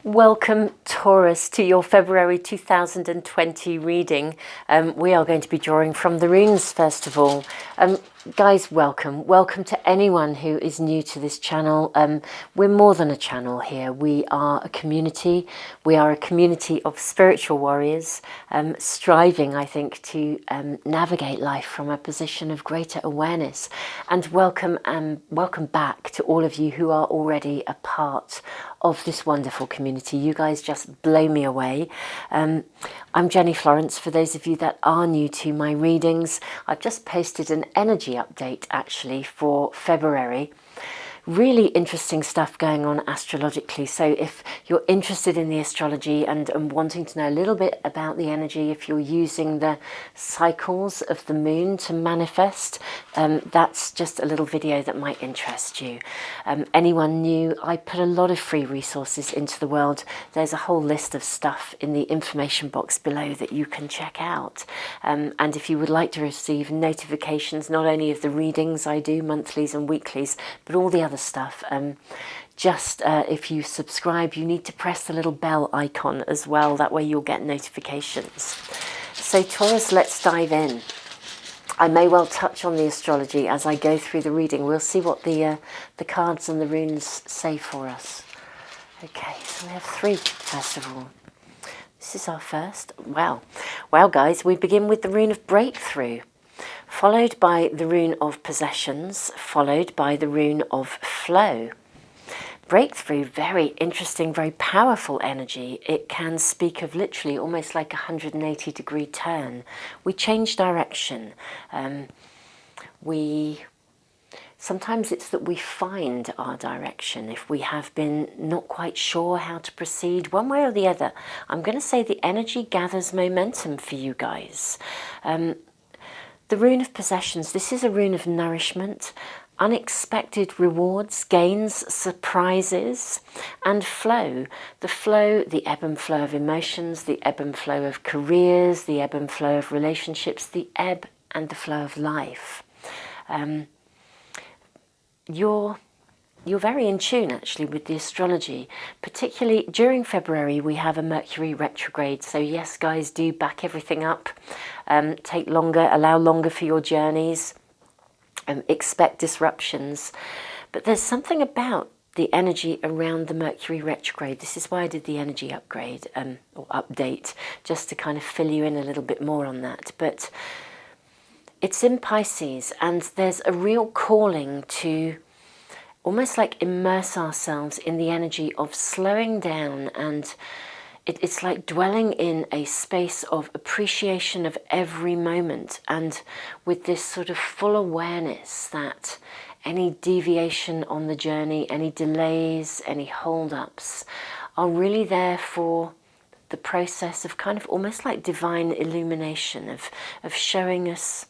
Welcome, Taurus, to your February 2020 reading. We are going to be drawing from the runes, first of all. Guys, welcome. Welcome to anyone who is new to this channel. We're more than a channel here. We are a community. We are a community of spiritual warriors, striving, I think, to navigate life from a position of greater awareness. And welcome back to all of you who are already a part of this wonderful community. You guys just blow me away. I'm Jenny Florence. For those of you that are new to my readings, I've just posted an energy update actually for February. Really interesting stuff going on astrologically. So if you're interested in the astrology and wanting to know a little bit about the energy, if you're using the cycles of the moon to manifest, that's just a little video that might interest you. Anyone new, I put a lot of free resources into the world. There's a whole list of stuff in the information box below that you can check out. And if you would like to receive notifications, not only of the readings I do, monthlies and weeklies, but all the other stuff, if you subscribe, you need to press the little bell icon as well. That way you'll get notifications. So Taurus, let's dive in. I may well touch on the astrology as I go through the reading. We'll see what the cards and the runes say for us. Okay, so we have three, first of all. This is our first. Wow, guys, we begin with the rune of breakthrough, followed by the rune of possessions, followed by the rune of flow. Breakthrough, very interesting, very powerful energy. It can speak of literally almost like a 180-degree turn. We change direction. Sometimes it's that we find our direction if we have been not quite sure how to proceed one way or the other. I'm going to say the energy gathers momentum for you guys. The rune of possessions, this is a rune of nourishment, unexpected rewards, gains, surprises, and flow. The flow, the ebb and flow of emotions, the ebb and flow of careers, the ebb and flow of relationships, the ebb and the flow of life. You're very in tune actually with the astrology, particularly during February. We have a Mercury retrograde, so yes guys, do back everything up, take longer, allow longer for your journeys, expect disruptions. But there's something about the energy around the Mercury retrograde. This is why I did the energy upgrade or update, just to kind of fill you in a little bit more on that. But it's in Pisces, and there's a real calling to almost like immerse ourselves in the energy of slowing down, and it's like dwelling in a space of appreciation of every moment, and with this sort of full awareness that any deviation on the journey, any delays, any hold-ups are really there for the process of kind of almost like divine illumination, of showing us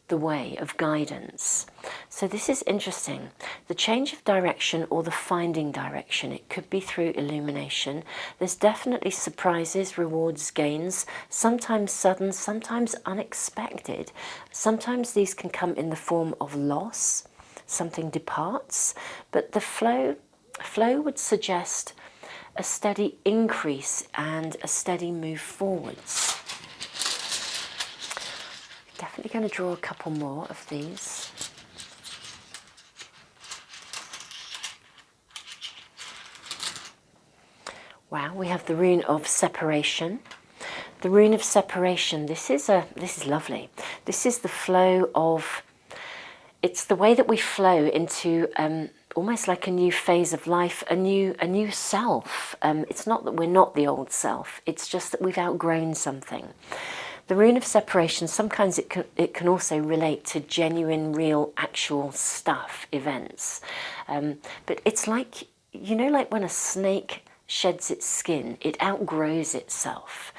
the way, of guidance. So this is interesting. The change of direction or the finding direction, it could be through illumination. There's definitely surprises, rewards, gains, sometimes sudden, sometimes unexpected. Sometimes these can come in the form of loss, something departs, but the flow would suggest a steady increase and a steady move forwards. Definitely going to draw a couple more of these. Wow, we have the rune of separation. The rune of separation, this is lovely. This is the flow of, it's the way that we flow into almost like a new phase of life, a new self. It's not that we're not the old self, it's just that we've outgrown something. The rune of separation, sometimes it can also relate to genuine, real, actual stuff, events. But it's like, you know, like when a snake sheds its skin, it outgrows itself.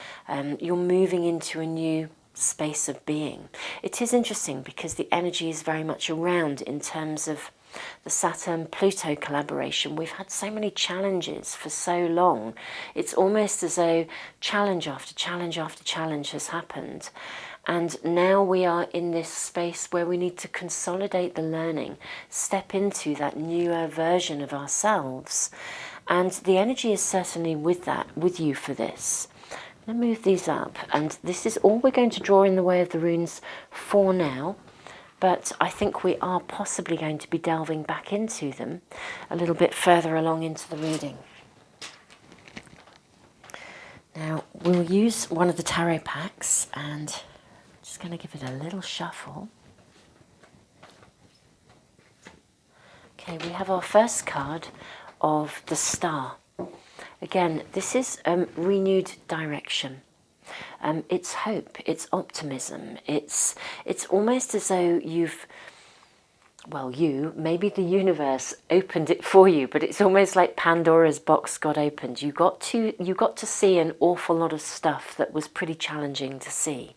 You're moving into a new space of being. It is interesting because the energy is very much around in terms of the Saturn-Pluto collaboration. We've had so many challenges for so long. It's almost as though challenge after challenge after challenge has happened. And now we are in this space where we need to consolidate the learning, step into that newer version of ourselves, And the energy is certainly with you for this. I'm going to move these up, and this is all we're going to draw in the way of the runes for now, but I think we are possibly going to be delving back into them a little bit further along into the reading. Now, we'll use one of the tarot packs, and I'm just going to give it a little shuffle. Okay, we have our first card of the Star. Again, this is renewed direction. It's hope, it's optimism, it's almost as though maybe the universe opened it for you, but it's almost like Pandora's box got opened. You got to see an awful lot of stuff that was pretty challenging to see.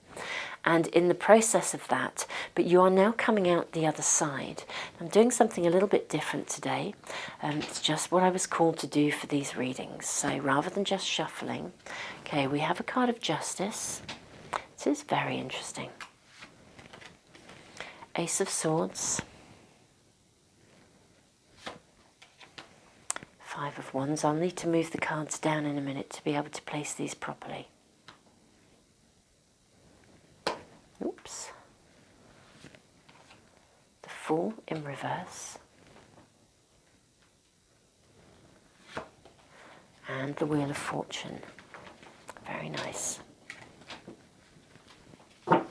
And in the process of that, but you are now coming out the other side. I'm doing something a little bit different today. It's just what I was called to do for these readings. So rather than just shuffling, okay, we have a card of Justice. This is very interesting. Ace of Swords. Five of Wands. I'll need to move the cards down in a minute to be able to place these properly. Oops. The Fool in reverse. And the Wheel of Fortune. Very nice. I'm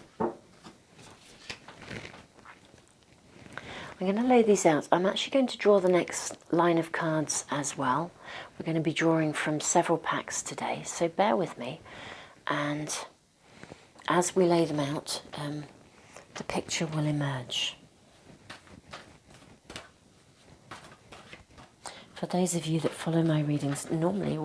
going to lay these out. I'm actually going to draw the next line of cards as well. We're going to be drawing from several packs today, so bear with me. And as we lay them out, the picture will emerge. For those of you that follow my readings, normally,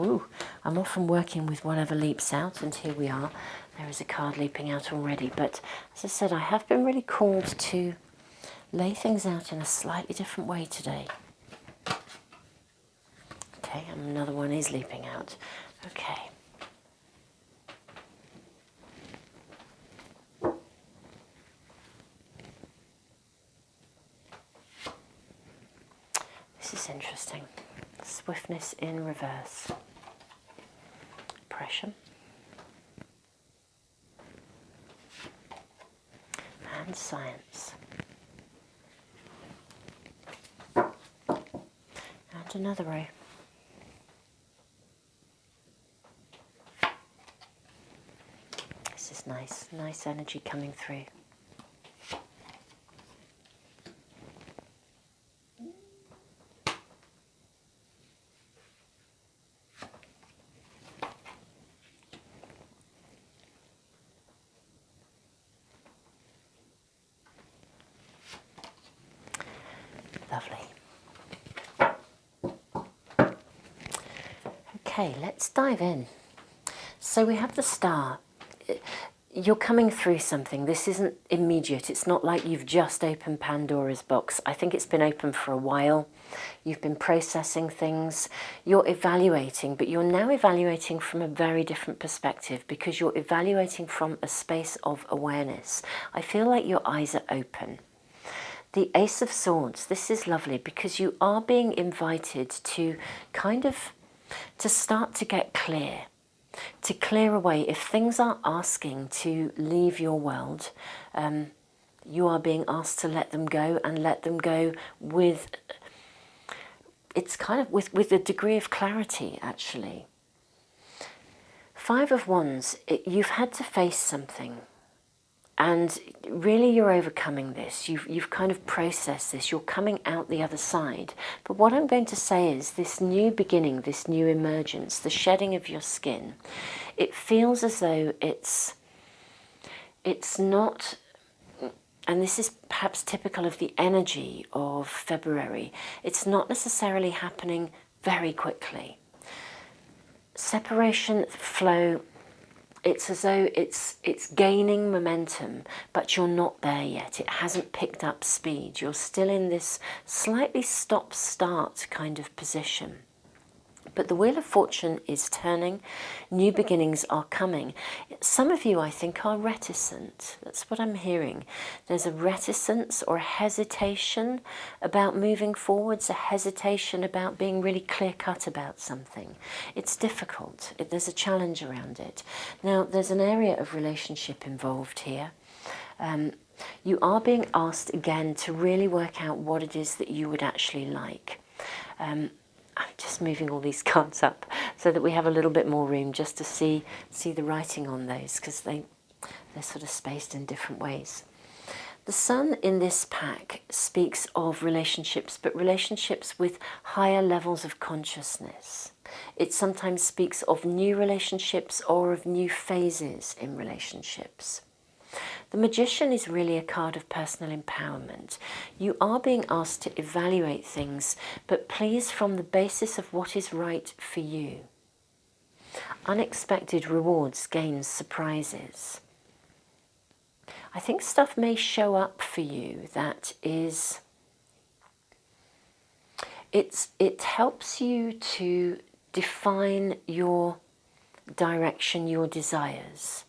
I'm often working with whatever leaps out, and here we are. There is a card leaping out already, but as I said, I have been really called to lay things out in a slightly different way today. Okay, and another one is leaping out. Okay. This is interesting. Swiftness in reverse. Pressure. And science. And another row. This is nice. Nice energy coming through. Lovely. Okay, let's dive in. So we have the Star. You're coming through something. This isn't immediate. It's not like you've just opened Pandora's box. I think it's been open for a while. You've been processing things. You're evaluating, but you're now evaluating from a very different perspective because you're evaluating from a space of awareness. I feel like your eyes are open. The Ace of Swords, this is lovely because you are being invited to to start to get clear, to clear away. If things are asking to leave your world, you are being asked to let them go, and let them go with, it's kind of with a degree of clarity actually. Five of Wands, you've had to face something. And really you're overcoming this. You've kind of processed this. You're coming out the other side. But what I'm going to say is this new beginning, this new emergence, the shedding of your skin, it feels as though it's not, and this is perhaps typical of the energy of February, it's not necessarily happening very quickly. Separation, flow, it's as though it's gaining momentum, but you're not there yet. It hasn't picked up speed. You're still in this slightly stop-start kind of position. But the Wheel of Fortune is turning, new beginnings are coming. Some of you, I think, are reticent. That's what I'm hearing. There's a reticence or a hesitation about moving forwards, a hesitation about being really clear-cut about something. It's difficult. There's a challenge around it. Now, there's an area of relationship involved here. You are being asked again to really work out what it is that you would actually like. I'm just moving all these cards up so that we have a little bit more room just to see the writing on those, because they're sort of spaced in different ways. The Sun in this pack speaks of relationships, but relationships with higher levels of consciousness. It sometimes speaks of new relationships or of new phases in relationships. The Magician is really a card of personal empowerment. You are being asked to evaluate things, but please from the basis of what is right for you. Unexpected rewards, gains, surprises. I think stuff may show up for you that is... It helps you to define your direction, your desires.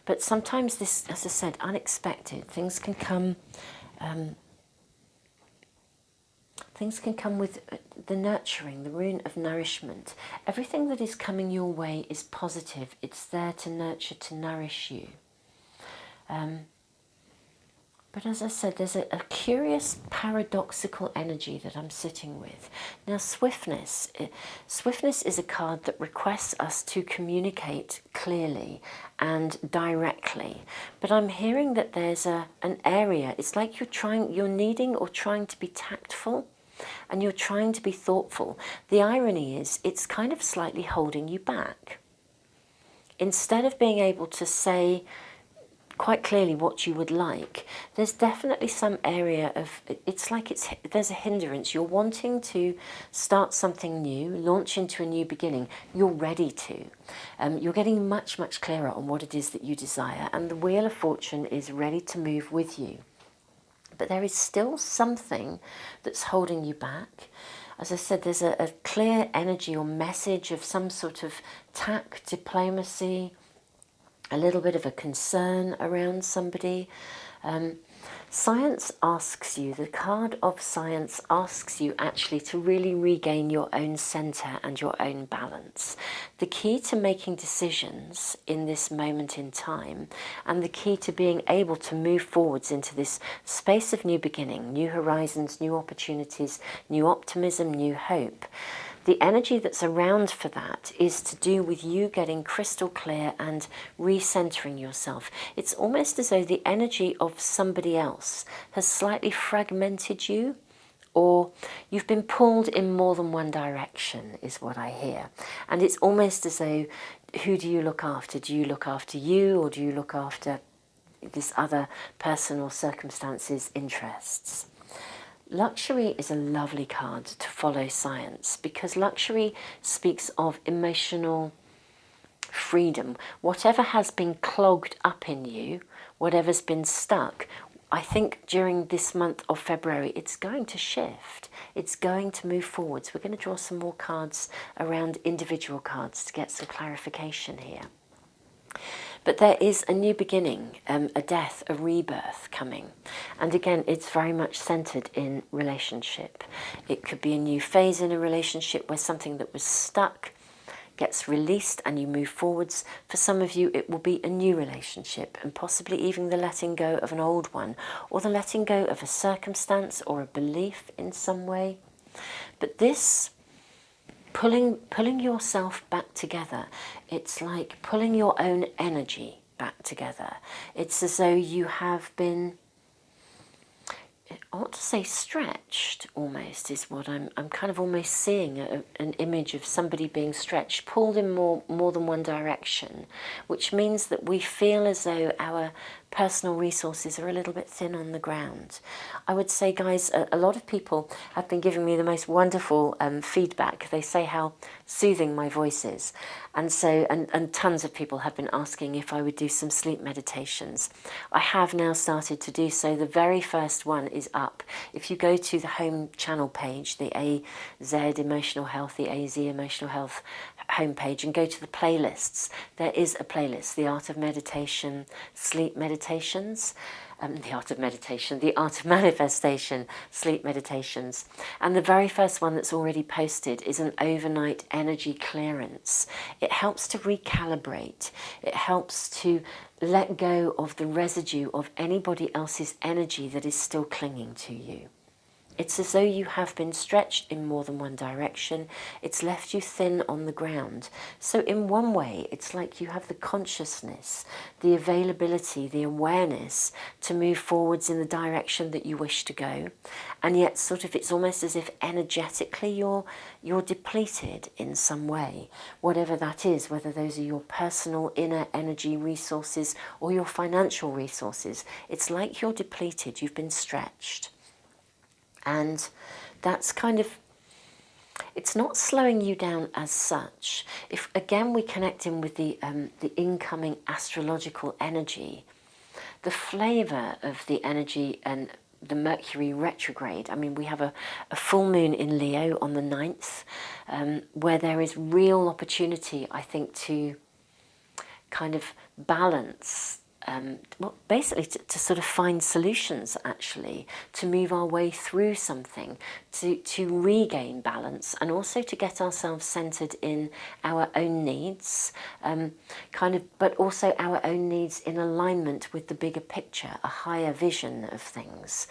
But sometimes this, as I said, unexpected. Things can come with the nurturing, the rune of nourishment. Everything that is coming your way is positive. It's there to nurture, to nourish you. But as I said, there's a curious paradoxical energy that I'm sitting with. Now, swiftness. Swiftness is a card that requests us to communicate clearly and directly. But I'm hearing that there's an area, it's like you're needing or trying to be tactful, and you're trying to be thoughtful. The irony is, it's kind of slightly holding you back. Instead of being able to say quite clearly what you would like, there's definitely some area of, it's like there's a hindrance. You're wanting to start something new, launch into a new beginning. You're ready to. You're getting much, much clearer on what it is that you desire, and the Wheel of Fortune is ready to move with you. But there is still something that's holding you back. As I said, there's a clear energy or message of some sort of tact, diplomacy, a little bit of a concern around somebody. Science asks you, the card of Science asks you actually to really regain your own centre and your own balance. The key to making decisions in this moment in time, and the key to being able to move forwards into this space of new beginning, new horizons, new opportunities, new optimism, new hope. The energy that's around for that is to do with you getting crystal clear and recentering yourself. It's almost as though the energy of somebody else has slightly fragmented you, or you've been pulled in more than one direction, is what I hear. And it's almost as though, who do you look after? Do you look after you, or do you look after this other person or circumstances' interests? Luxury is a lovely card to follow Science, because luxury speaks of emotional freedom. Whatever has been clogged up in you, whatever's been stuck, I think during this month of February, it's going to shift. It's going to move forwards. We're going to draw some more cards around individual cards to get some clarification here. But there is a new beginning, a death, a rebirth coming. And again, it's very much centered in relationship. It could be a new phase in a relationship where something that was stuck gets released and you move forwards. For some of you, it will be a new relationship, and possibly even the letting go of an old one, or the letting go of a circumstance or a belief in some way. But this pulling yourself back together, it's like pulling your own energy back together. It's as though you have been, I want to say stretched almost, is what I'm kind of almost seeing an image of somebody being stretched, pulled in more than one direction, which means that we feel as though our personal resources are a little bit thin on the ground. I would say, guys, a lot of people have been giving me the most wonderful feedback. They say how soothing my voice is. And so, and tons of people have been asking if I would do some sleep meditations. I have now started to do so. The very first one is up. If you go to the home channel page, the AZ Emotional Health, the AZ Emotional Health homepage, and go to the playlists, there is a playlist, The Art of Meditation, Sleep Meditations, The Art of Meditation, The Art of Manifestation, Sleep Meditations. And the very first one that's already posted is an overnight energy clearance. It helps to recalibrate. It helps to let go of the residue of anybody else's energy that is still clinging to you. It's as though you have been stretched in more than one direction. It's left you thin on the ground. So in one way, it's like you have the consciousness, the availability, the awareness to move forwards in the direction that you wish to go. And yet sort of it's almost as if energetically you're depleted in some way, whatever that is, whether those are your personal inner energy resources or your financial resources. It's like you're depleted, you've been stretched. And that's kind of, it's not slowing you down as such. If again we connect in with the incoming astrological energy, the flavour of the energy and the Mercury retrograde, I mean, we have a full moon in Leo on the 9th, where there is real opportunity, I think, to kind of balance, well, basically to sort of find solutions, actually, to move our way through something, to regain balance, and also to get ourselves centered in our own needs, but also our own needs in alignment with the bigger picture, a higher vision of things.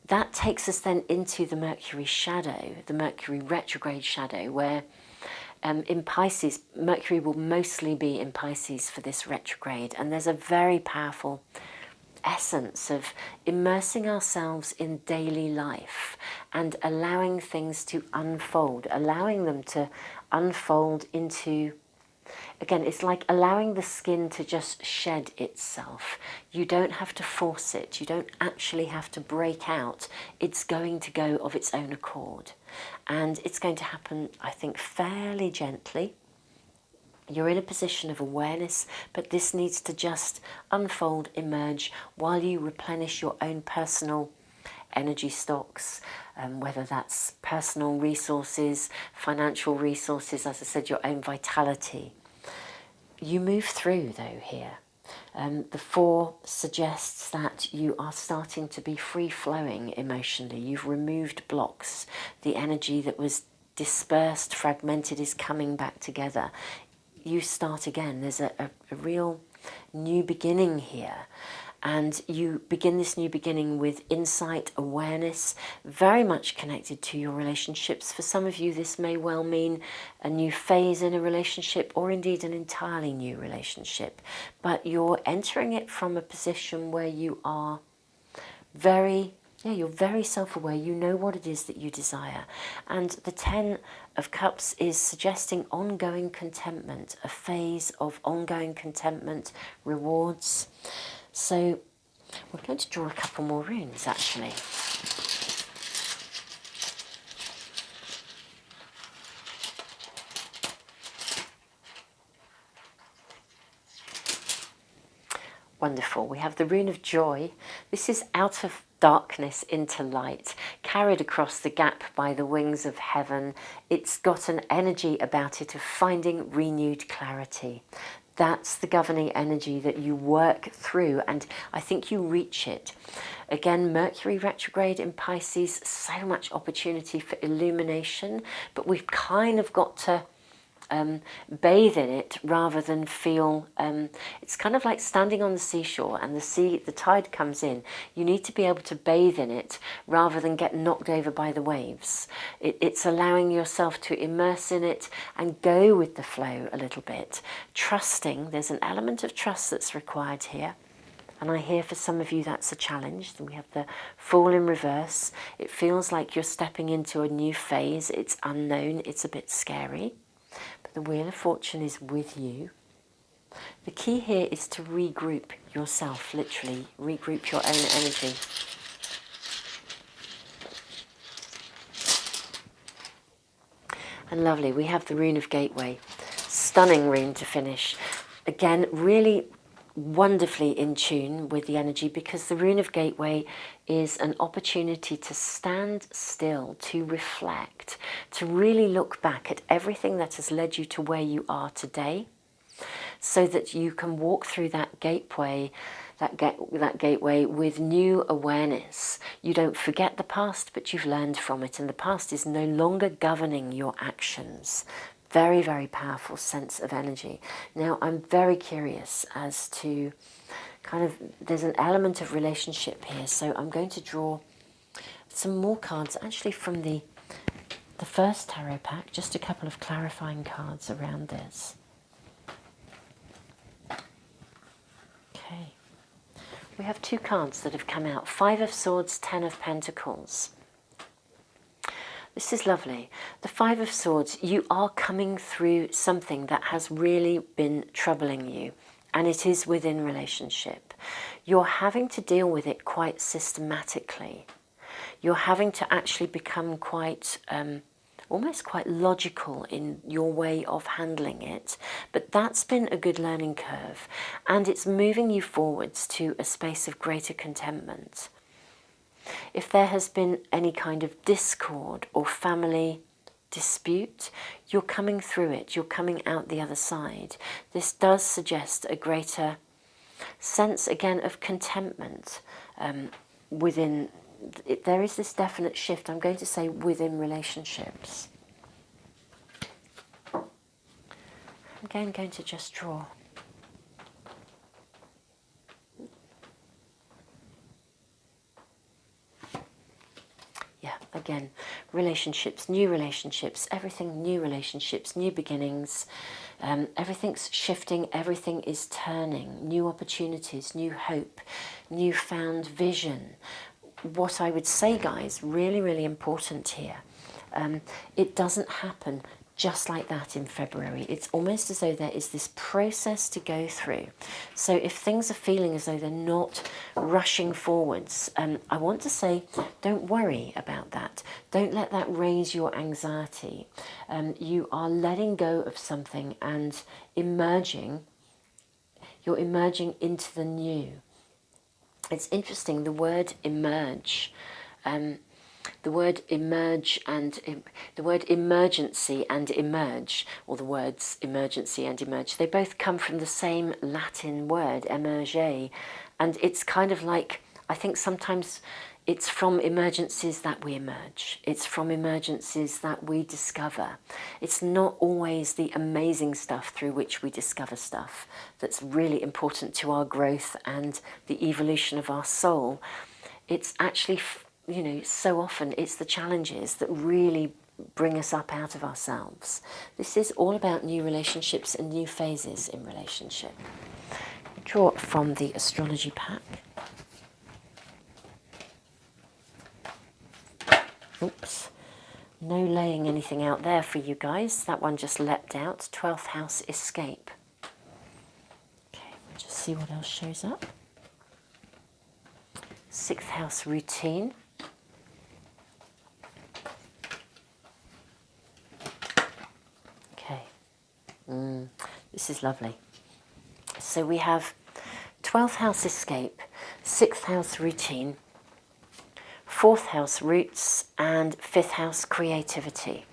That takes us then into the Mercury shadow, the Mercury retrograde shadow, where in Pisces, Mercury will mostly be in Pisces for this retrograde, and there's a very powerful essence of immersing ourselves in daily life and allowing things to unfold, allowing them to unfold into, again, it's like allowing the skin to just shed itself. You don't have to force it. You don't actually have to break out. It's going to go of its own accord. And it's going to happen, I think, fairly gently. You're in a position of awareness, but this needs to just unfold, emerge, while you replenish your own personal energy stocks, whether that's personal resources, financial resources, as I said, your own vitality. You move through, though, here. The 4 suggests that you are starting to be free-flowing emotionally. You've removed blocks. The energy that was dispersed, fragmented, is coming back together. You start again. There's a real new beginning here. And you begin this new beginning with insight, awareness, very much connected to your relationships. For some of you, this may well mean a new phase in a relationship, or indeed an entirely new relationship. But you're entering it from a position where you are you're very self-aware. You know what it is that you desire. And the 10 of Cups is suggesting ongoing contentment, a phase of ongoing contentment, rewards. So we're going to draw a couple more runes, actually. Wonderful. We have the rune of joy. This is out of darkness into light, carried across the gap by the wings of heaven. It's got an energy about it of finding renewed clarity. That's the governing energy that you work through, and I think you reach it. Again, Mercury retrograde in Pisces, so much opportunity for illumination, but we've kind of got to bathe in it rather than feel, it's kind of like standing on the seashore and the tide comes in. You need to be able to bathe in it rather than get knocked over by the waves. It's allowing yourself to immerse in it and go with the flow a little bit. Trusting, there's an element of trust that's required here. And I hear for some of you that's a challenge. We have the Fool in reverse. It feels like you're stepping into a new phase. It's unknown. It's a bit scary. But the Wheel of Fortune is with you. The key here is to regroup yourself, literally, regroup your own energy. And lovely, we have the Rune of Gateway. Stunning rune to finish. Again, really wonderfully in tune with the energy, because the Rune of Gateway is an opportunity to stand still, to reflect, to really look back at everything that has led you to where you are today, so that you can walk through that gateway, gateway with new awareness. You don't forget the past, but you've learned from it, and the past is no longer governing your actions. Very, very powerful sense of energy. Now, I'm very curious as to there's an element of relationship here, so I'm going to draw some more cards, actually from the first tarot pack, just a couple of clarifying cards around this. Okay. We have two cards that have come out. 5 of Swords, 10 of Pentacles. This is lovely. The 5 of Swords, you are coming through something that has really been troubling you, and it is within relationship. You're having to deal with it quite systematically. You're having to actually become quite, almost quite logical in your way of handling it. But that's been a good learning curve, and it's moving you forwards to a space of greater contentment. If there has been any kind of discord or family dispute, you're coming through it, you're coming out the other side. This does suggest a greater sense, again, of contentment within. There is this definite shift, I'm going to say, within relationships. I'm going to just draw. Yeah, again, relationships, everything new relationships, new beginnings. Everything's shifting, everything is turning, new opportunities, new hope, newfound vision. What I would say, guys, really, really important here, it doesn't happen just like that in February. It's almost as though there is this process to go through. So if things are feeling as though they're not rushing forwards, I want to say, don't worry about that. Don't let that raise your anxiety. You are letting go of something and emerging. You're emerging into the new. It's interesting, the word emerge, the word emerge and the word emergency and emerge, or the words emergency and emerge, they both come from the same Latin word, emerge, and it's kind of like, I think sometimes it's from emergencies that we emerge. It's from emergencies that we discover. It's not always the amazing stuff through which we discover stuff that's really important to our growth and the evolution of our soul. It's actually, you know, so often it's the challenges that really bring us up out of ourselves. This is all about new relationships and new phases in relationship. Draw from the astrology pack. Oops, no laying anything out there for you guys. That one just leapt out. 12th house, escape. Okay, we'll just see what else shows up. 6th house, routine. Okay, this is lovely. So we have 12th house, escape, 6th house, routine, 4th house, roots, and 5th house, creativity.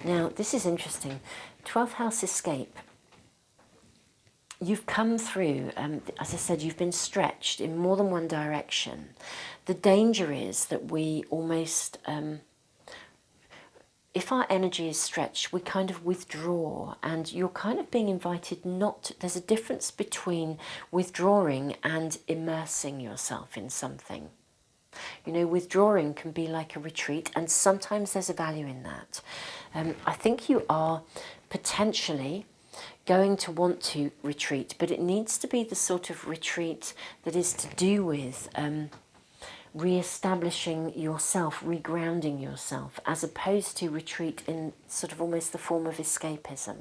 Now, this is interesting. 12th house, escape. You've come through, as I said, you've been stretched in more than one direction. The danger is that we almost, if our energy is stretched, we kind of withdraw, and you're kind of being invited not to, there's a difference between withdrawing and immersing yourself in something. You know, withdrawing can be like a retreat, and sometimes there's a value in that. I think you are potentially going to want to retreat, but it needs to be the sort of retreat that is to do with re-establishing yourself, regrounding yourself, as opposed to retreat in sort of almost the form of escapism.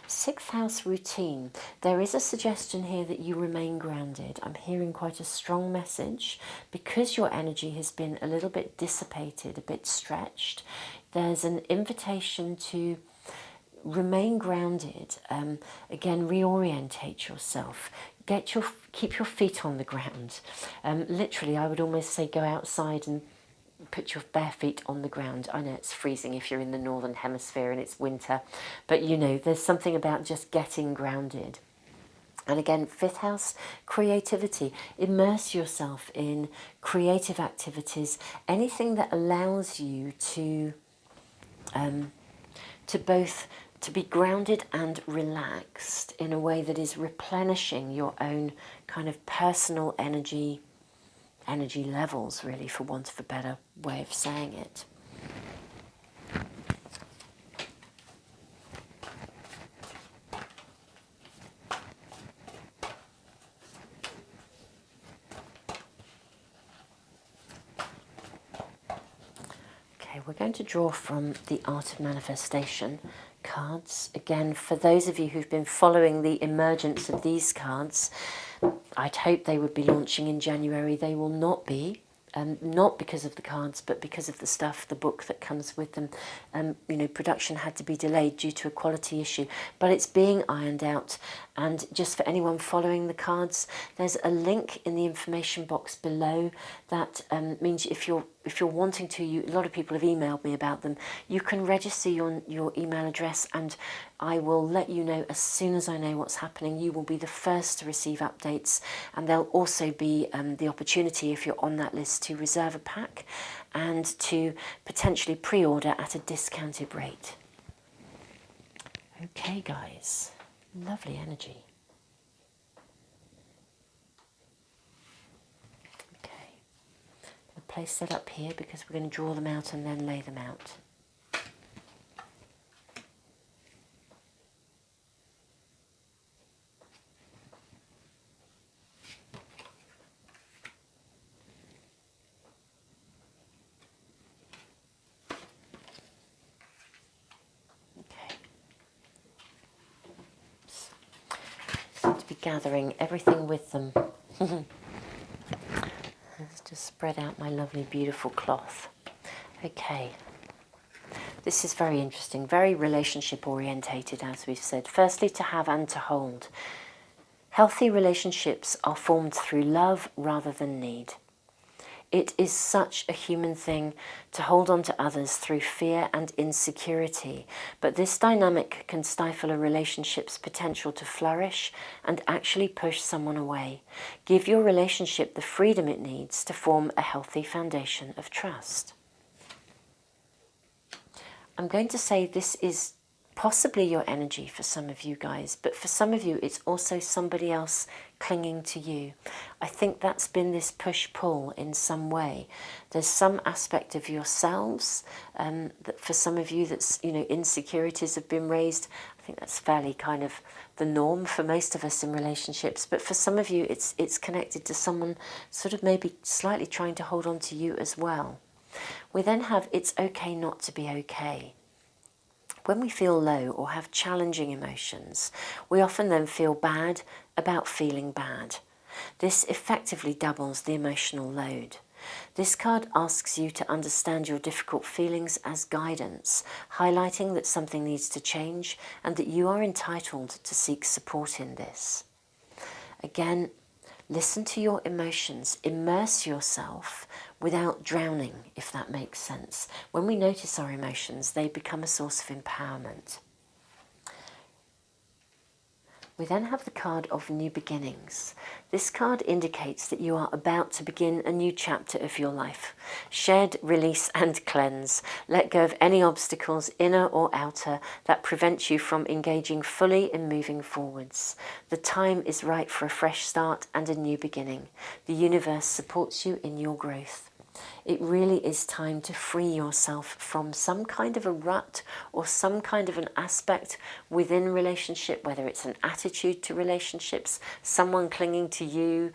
Sixth house routine. There is a suggestion here that you remain grounded. I'm hearing quite a strong message because your energy has been a little bit dissipated, a bit stretched. There's an invitation to remain grounded. Again, reorientate yourself. Keep your feet on the ground. Literally, I would almost say go outside and put your bare feet on the ground. I know it's freezing if you're in the northern hemisphere and it's winter, but you know, there's something about just getting grounded. And again, fifth house, creativity. Immerse yourself in creative activities, anything that allows you to both to be grounded and relaxed in a way that is replenishing your own kind of personal energy levels, really, for want of a better way of saying it. Okay, we're going to draw from the Art of Manifestation cards. Again, for those of you who've been following the emergence of these cards, I'd hope they would be launching in January. They will not be, not because of the cards, but because of the stuff, the book that comes with them. You know, production had to be delayed due to a quality issue, but it's being ironed out. And just for anyone following the cards, there's a link in the information box below that means if you're wanting to, a lot of people have emailed me about them, you can register your email address and I will let you know as soon as I know what's happening. You will be the first to receive updates, and there'll also be the opportunity, if you're on that list, to reserve a pack and to potentially pre-order at a discounted rate. Okay guys, lovely energy. Okay, I'll place that up here because we're going to draw them out and then lay them out. Be gathering everything with them. Let's just spread out my lovely beautiful cloth. Okay, this is very interesting, very relationship orientated, as we've said. Firstly, to have and to hold. Healthy relationships are formed through love rather than need. It is such a human thing to hold on to others through fear and insecurity, but this dynamic can stifle a relationship's potential to flourish and actually push someone away. Give your relationship the freedom it needs to form a healthy foundation of trust. I'm going to say this is possibly your energy for some of you guys, but for some of you it's also somebody else clinging to you. I think that's been this push-pull in some way. There's some aspect of yourselves that for some of you that's, you know, insecurities have been raised. I think that's fairly kind of the norm for most of us in relationships, but for some of you it's connected to someone sort of maybe slightly trying to hold on to you as well. We then have it's okay not to be okay. When we feel low or have challenging emotions, we often then feel bad about feeling bad. This effectively doubles the emotional load. This card asks you to understand your difficult feelings as guidance, highlighting that something needs to change and that you are entitled to seek support in this. Again, listen to your emotions, immerse yourself without drowning, if that makes sense. When we notice our emotions, they become a source of empowerment. We then have the card of new beginnings. This card indicates that you are about to begin a new chapter of your life. Shed, release and cleanse. Let go of any obstacles, inner or outer, that prevent you from engaging fully in moving forwards. The time is right for a fresh start and a new beginning. The universe supports you in your growth. It really is time to free yourself from some kind of a rut or some kind of an aspect within a relationship, whether it's an attitude to relationships, someone clinging to you.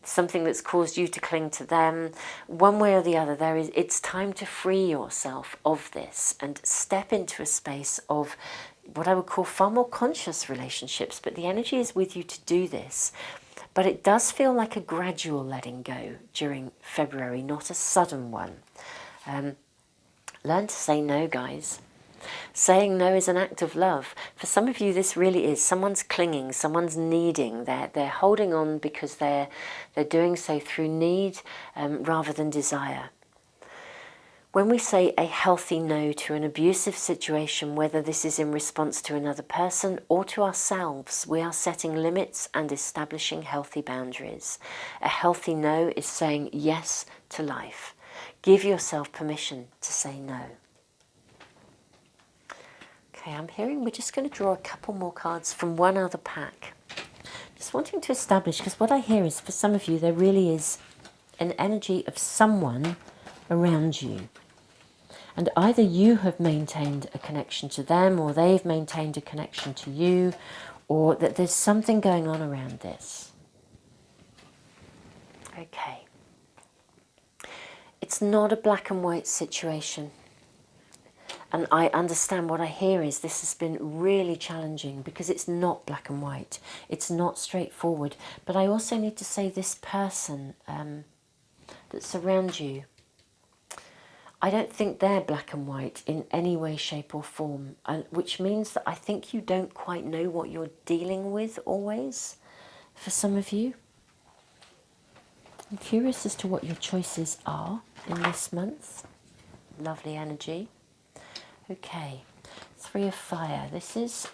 something that's caused you to cling to them. One way or the other, it's time to free yourself of this and step into a space of what I would call far more conscious relationships. But the energy is with you to do this. But it does feel like a gradual letting go during February, not a sudden one. Learn to say no, guys. Saying no is an act of love. For some of you, this really is. Someone's clinging, someone's needing. They're holding on because they're doing so through need rather than desire. When we say a healthy no to an abusive situation, whether this is in response to another person or to ourselves, we are setting limits and establishing healthy boundaries. A healthy no is saying yes to life. Give yourself permission to say no. Okay, I'm hearing we're just going to draw a couple more cards from one other pack. Just wanting to establish, because what I hear is for some of you, there really is an energy of someone around you. And either you have maintained a connection to them, or they've maintained a connection to you, or that there's something going on around this. Okay. It's not a black and white situation. And I understand what I hear is this has been really challenging because it's not black and white. It's not straightforward. But I also need to say this person that's around you, I don't think they're black and white in any way, shape or form, which means that I think you don't quite know what you're dealing with always, for some of you. I'm curious as to what your choices are in this month. Lovely energy. Okay, 3 of Fire. This is,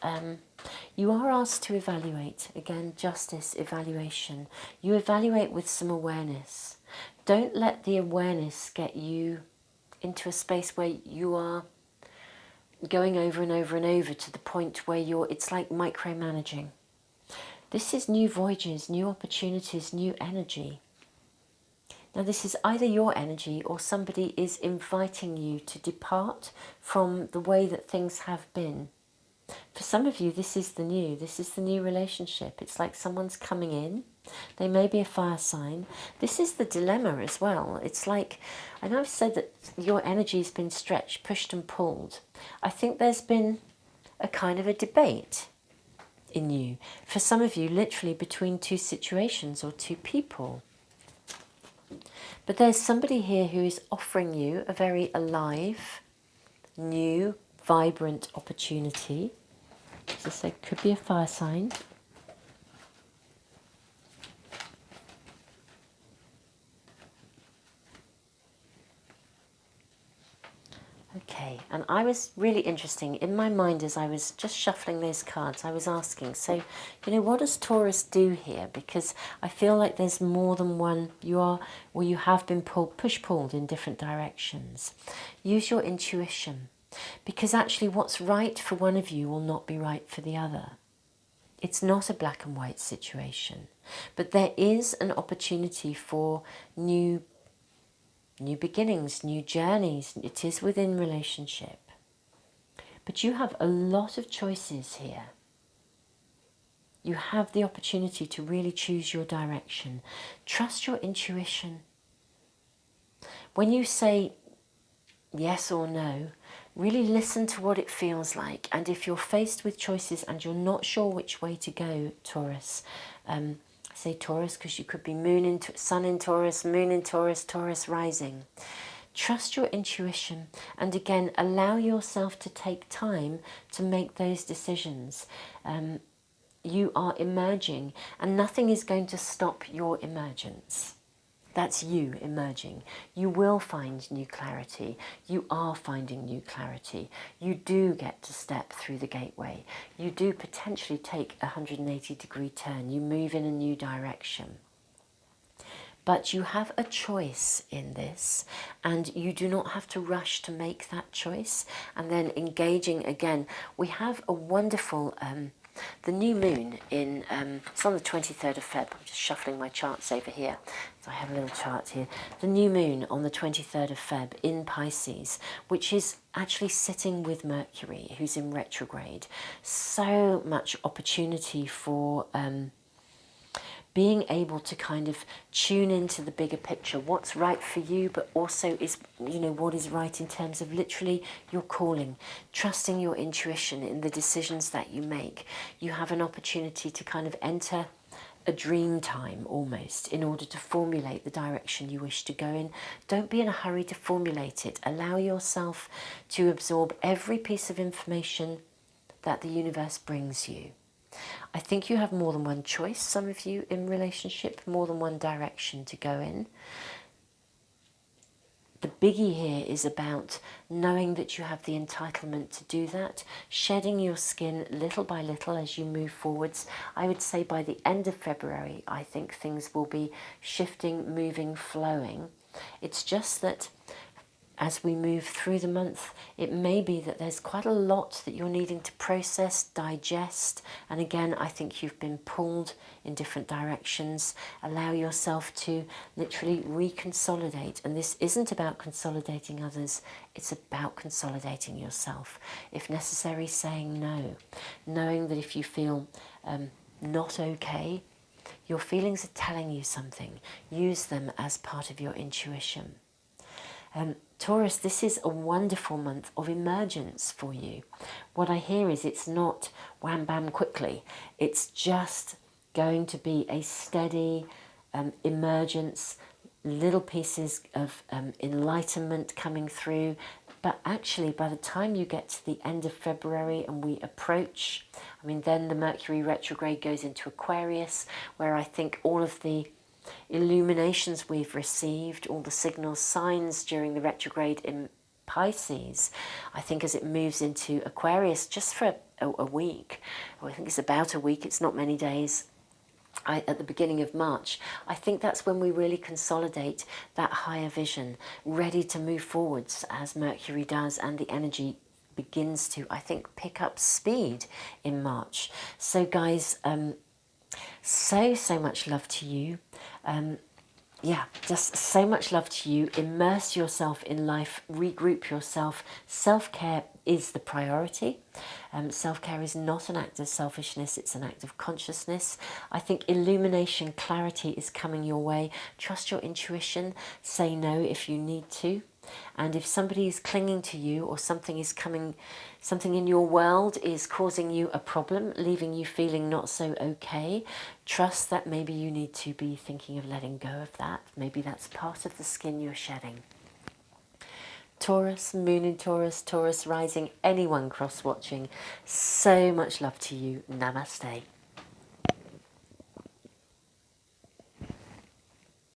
you are asked to evaluate. Again, justice, evaluation. You evaluate with some awareness. Don't let the awareness get you into a space where you are going over and over and over to the point where it's like micromanaging. This is new voyages, new opportunities, new energy. Now this is either your energy or somebody is inviting you to depart from the way that things have been. For some of you, this is the new relationship. It's like someone's coming in. They may be a fire sign. This is the dilemma as well. It's like, I know I've said that your energy has been stretched, pushed and pulled. I think there's been a kind of a debate in you. For some of you, literally between two situations or two people. But there's somebody here who is offering you a very alive, new, vibrant opportunity. As I said, could be a fire sign. Okay, and I was really interesting in my mind as I was just shuffling those cards. I was asking, so, what does Taurus do here? Because I feel like there's more than one. You have been push-pulled in different directions. Use your intuition, because actually what's right for one of you will not be right for the other. It's not a black and white situation, but there is an opportunity for new beginnings, new journeys. It is within relationship. But you have a lot of choices here. You have the opportunity to really choose your direction. Trust your intuition. When you say yes or no, really listen to what it feels like. And if you're faced with choices and you're not sure which way to go, Taurus, say Taurus because you could be Sun in Taurus, Moon in Taurus, Taurus Rising. Trust your intuition and again allow yourself to take time to make those decisions. You are emerging and nothing is going to stop your emergence. That's you emerging. You will find new clarity. You are finding new clarity. You do get to step through the gateway. You do potentially take a 180-degree turn. You move in a new direction. But you have a choice in this, and you do not have to rush to make that choice. And then engaging again, we have a wonderful... the new moon it's on the 23rd of Feb. I'm just shuffling my charts over here. So I have a little chart here. The new moon on the 23rd of Feb in Pisces, which is actually sitting with Mercury, who's in retrograde. So much opportunity for being able to kind of tune into the bigger picture, what's right for you, but also is, you know, what is right in terms of literally your calling, trusting your intuition in the decisions that you make. You have an opportunity to kind of enter a dream time almost in order to formulate the direction you wish to go in. Don't be in a hurry to formulate it. Allow yourself to absorb every piece of information that the universe brings you. I think you have more than one choice, some of you in relationship, more than one direction to go in. The biggie here is about knowing that you have the entitlement to do that, shedding your skin little by little as you move forwards. I would say by the end of February, I think things will be shifting, moving, flowing. It's just that as we move through the month, it may be that there's quite a lot that you're needing to process, digest, and again, I think you've been pulled in different directions. Allow yourself to literally reconsolidate, and this isn't about consolidating others, it's about consolidating yourself. If necessary, saying no, knowing that if you feel not okay, your feelings are telling you something. Use them as part of your intuition. Taurus, this is a wonderful month of emergence for you. What I hear is it's not wham bam quickly. It's just going to be a steady emergence, little pieces of enlightenment coming through. But actually, by the time you get to the end of February and we approach, I mean, then the Mercury retrograde goes into Aquarius, where I think all of the illuminations we've received, all the signals, signs during the retrograde in Pisces, I think as it moves into Aquarius just for a week, I think it's about a week, it's not many days, at the beginning of March, I think that's when we really consolidate that higher vision, ready to move forwards as Mercury does, and the energy begins to, I think, pick up speed in March. So guys, so much love to you. Yeah, just so much love to you. Immerse yourself in life, regroup yourself. Self-care is the priority. Self-care is not an act of selfishness, it's an act of consciousness. I think illumination, clarity is coming your way. Trust your intuition, say no if you need to. And if somebody is clinging to you, or something is coming, something in your world is causing you a problem, leaving you feeling not so okay, trust that maybe you need to be thinking of letting go of that. Maybe that's part of the skin you're shedding. Taurus, Moon in Taurus, Taurus Rising, anyone cross-watching, so much love to you. Namaste.